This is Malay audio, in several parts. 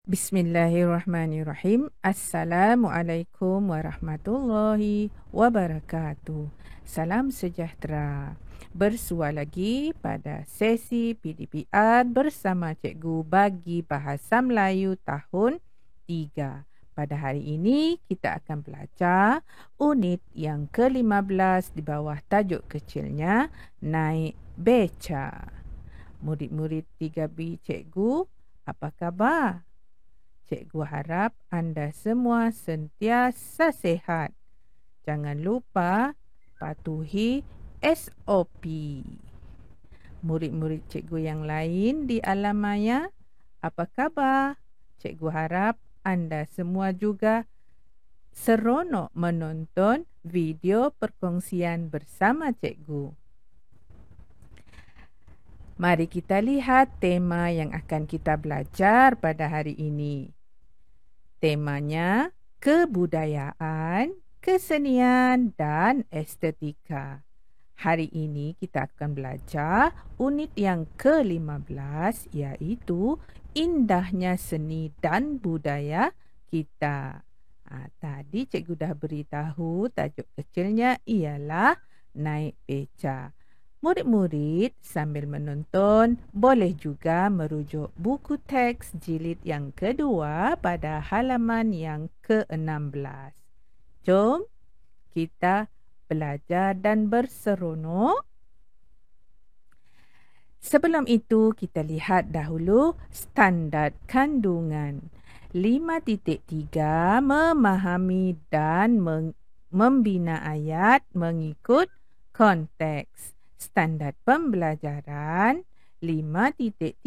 Bismillahirrahmanirrahim. Assalamualaikum warahmatullahi wabarakatuh. Salam sejahtera. Bersua lagi pada sesi PDPR bersama Cikgu bagi Bahasa Melayu tahun 3. Pada hari ini kita akan belajar unit yang ke-15 di bawah tajuk kecilnya Naik Beca. Murid-murid 3B Cikgu, apa khabar? Cikgu harap anda semua sentiasa sihat. Jangan lupa patuhi SOP. Murid-murid cikgu yang lain di alam maya, apa khabar? Cikgu harap anda semua juga seronok menonton video perkongsian bersama cikgu. Mari kita lihat tema yang akan kita belajar pada hari ini. Temanya kebudayaan, kesenian dan estetika. Hari ini kita akan belajar unit yang ke-15 iaitu indahnya seni dan budaya kita. Tadi cikgu dah beritahu tajuk kecilnya ialah Naik Beca. Murid-murid sambil menonton boleh juga merujuk buku teks jilid yang kedua pada halaman yang ke-16. Jom kita belajar dan berseronok. Sebelum itu kita lihat dahulu standard kandungan. 5.3 memahami dan membina ayat mengikut konteks. Standard pembelajaran 5.3.1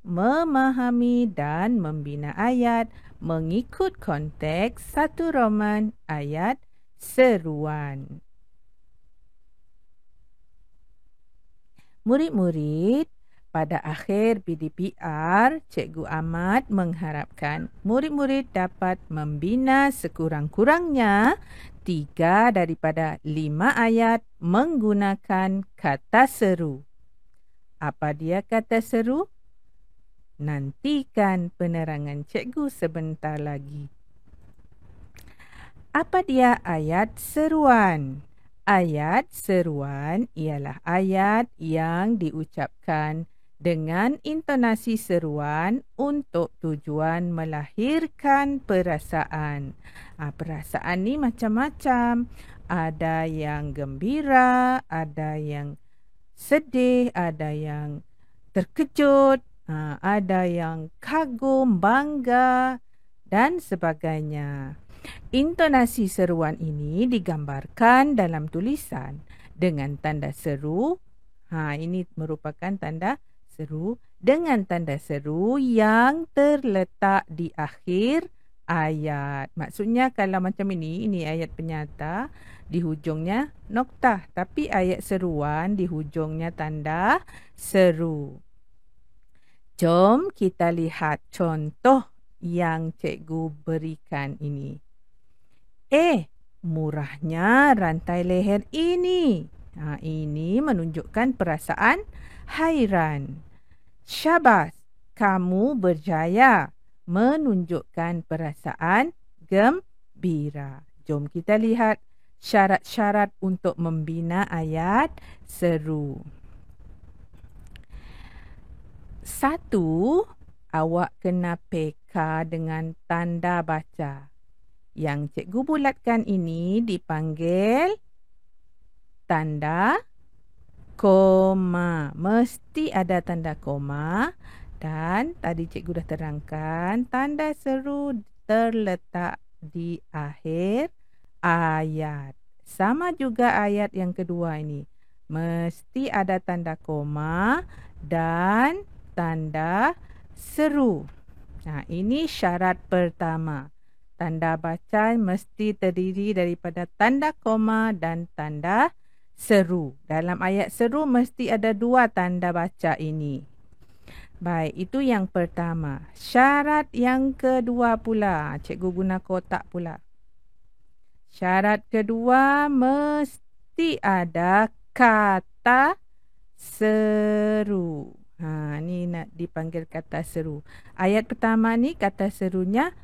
memahami dan membina ayat mengikut konteks 1 Roman ayat seruan. Murid-murid, pada akhir PDPR, Cikgu amat mengharapkan murid-murid dapat membina sekurang-kurangnya 3 daripada 5 ayat menggunakan kata seru. Apa dia kata seru? Nantikan penerangan cikgu sebentar lagi. Apa dia ayat seruan? Ayat seruan ialah ayat yang diucapkan dengan intonasi seruan untuk tujuan melahirkan perasaan. Perasaan ni macam-macam. Ada yang gembira, ada yang sedih, ada yang terkejut, ada yang kagum, bangga dan sebagainya. Intonasi seruan ini digambarkan dalam tulisan dengan tanda seru. Ini merupakan tanda seru dengan tanda seru yang terletak di akhir ayat. Maksudnya kalau macam ini ayat penyata, di hujungnya noktah, tapi ayat seruan di hujungnya tanda seru. Jom kita lihat contoh yang cikgu berikan ini. Murahnya rantai leher ini. Ini menunjukkan perasaan hairan. Syabas, kamu berjaya, menunjukkan perasaan gembira. Jom kita lihat syarat-syarat untuk membina ayat seru. 1. Awak kena peka dengan tanda baca. Yang cikgu bulatkan ini dipanggil tanda koma. Mesti ada tanda koma. Dan tadi cikgu dah terangkan, tanda seru terletak di akhir ayat. Sama juga ayat yang kedua ini. Mesti ada tanda koma dan tanda seru. Ini syarat pertama. Tanda baca mesti terdiri daripada tanda koma dan tanda seru. Dalam ayat seru mesti ada 2 tanda baca ini. Baik, itu yang pertama. Syarat yang kedua pula, cikgu guna kotak pula. Syarat kedua mesti ada kata seru. Ni nak dipanggil kata seru. Ayat pertama ni kata serunya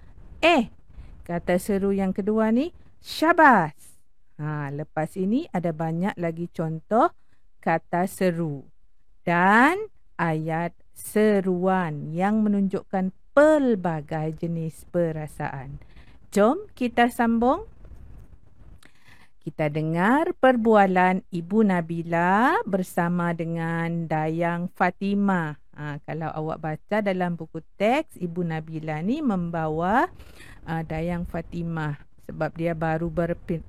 Kata seru yang kedua ni syabas. Lepas ini ada banyak lagi contoh kata seru dan ayat seruan yang menunjukkan pelbagai jenis perasaan. Jom kita sambung. Kita dengar perbualan Ibu Nabila bersama dengan Dayang Fatimah. Kalau awak baca dalam buku teks, Ibu Nabila ni membawa Dayang Fatimah sebab dia baru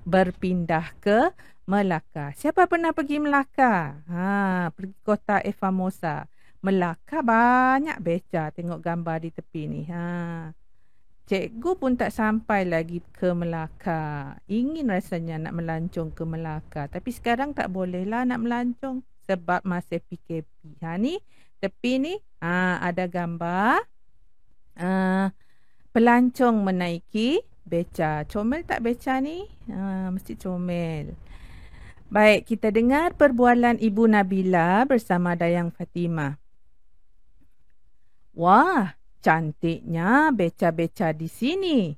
berpindah ke Melaka. Siapa pernah pergi Melaka? Pergi kota Formosa. Melaka banyak beca, tengok gambar di tepi ni. Cikgu pun tak sampai lagi ke Melaka. Ingin rasanya nak melancong ke Melaka. Tapi sekarang tak bolehlah nak melancong sebab masih PKP. Ni tepi ni ada gambar pelancong menaiki beca. Comel tak beca ni? Mesti comel. Baik, kita dengar perbualan Ibu Nabila bersama Dayang Fatimah. Wah, cantiknya beca-beca di sini.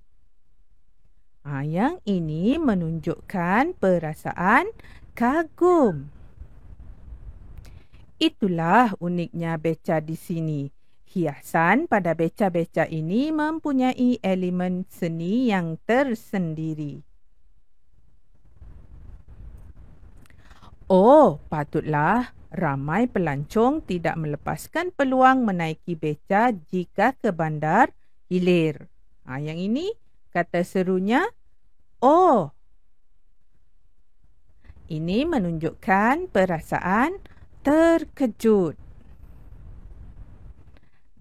Yang ini menunjukkan perasaan kagum. Itulah uniknya beca di sini. Hiasan pada beca-beca ini mempunyai elemen seni yang tersendiri. Patutlah ramai pelancong tidak melepaskan peluang menaiki beca jika ke Bandar Hilir. Yang ini kata serunya Ini menunjukkan perasaan terkejut.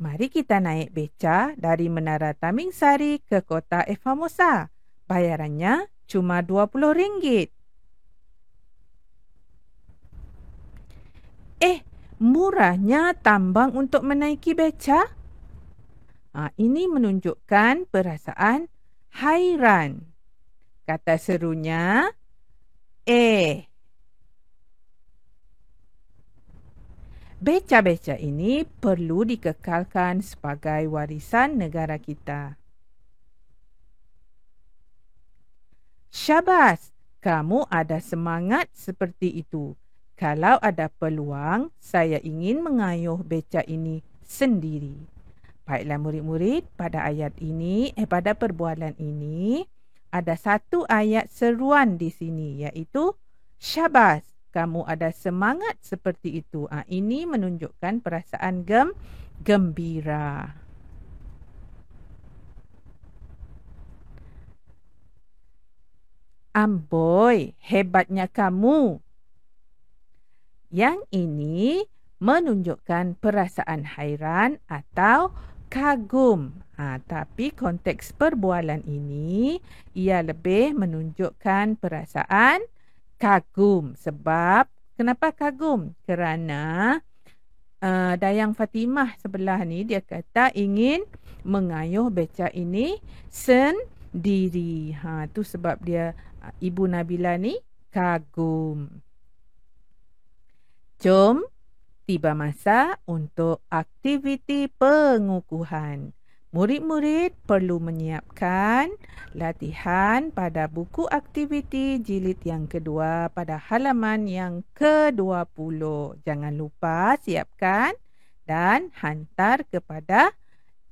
Mari kita naik beca dari Menara Tamingsari ke kota Formosa. Bayarannya cuma RM20. Murahnya tambang untuk menaiki beca? Ini menunjukkan perasaan hairan. Kata serunya Beca-beca ini perlu dikekalkan sebagai warisan negara kita. Syabas, kamu ada semangat seperti itu. Kalau ada peluang, saya ingin mengayuh beca ini sendiri. Baiklah murid-murid, pada perbualan ini ada satu ayat seruan di sini, iaitu syabas, kamu ada semangat seperti itu. Ini menunjukkan perasaan gembira. Amboi, hebatnya kamu. Yang ini menunjukkan perasaan hairan atau kagum. Tapi konteks perbualan ini, ia lebih menunjukkan perasaan kagum. Sebab, kenapa kagum? Kerana Dayang Fatimah sebelah ni, dia kata ingin mengayuh beca ini sendiri. Tu sebab dia, Ibu Nabila ni kagum. Jom, tiba masa untuk aktiviti pengukuhan. Murid-murid perlu menyiapkan latihan pada buku aktiviti jilid yang kedua pada halaman yang ke-20. Jangan lupa siapkan dan hantar kepada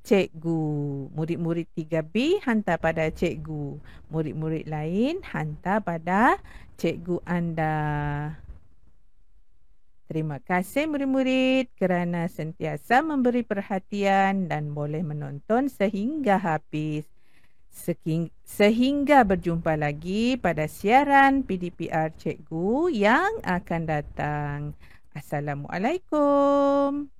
cikgu. Murid-murid 3B hantar pada cikgu. Murid-murid lain hantar pada cikgu anda. Terima kasih murid-murid kerana sentiasa memberi perhatian dan boleh menonton sehingga habis. Sehingga berjumpa lagi pada siaran PDPR Cikgu yang akan datang. Assalamualaikum.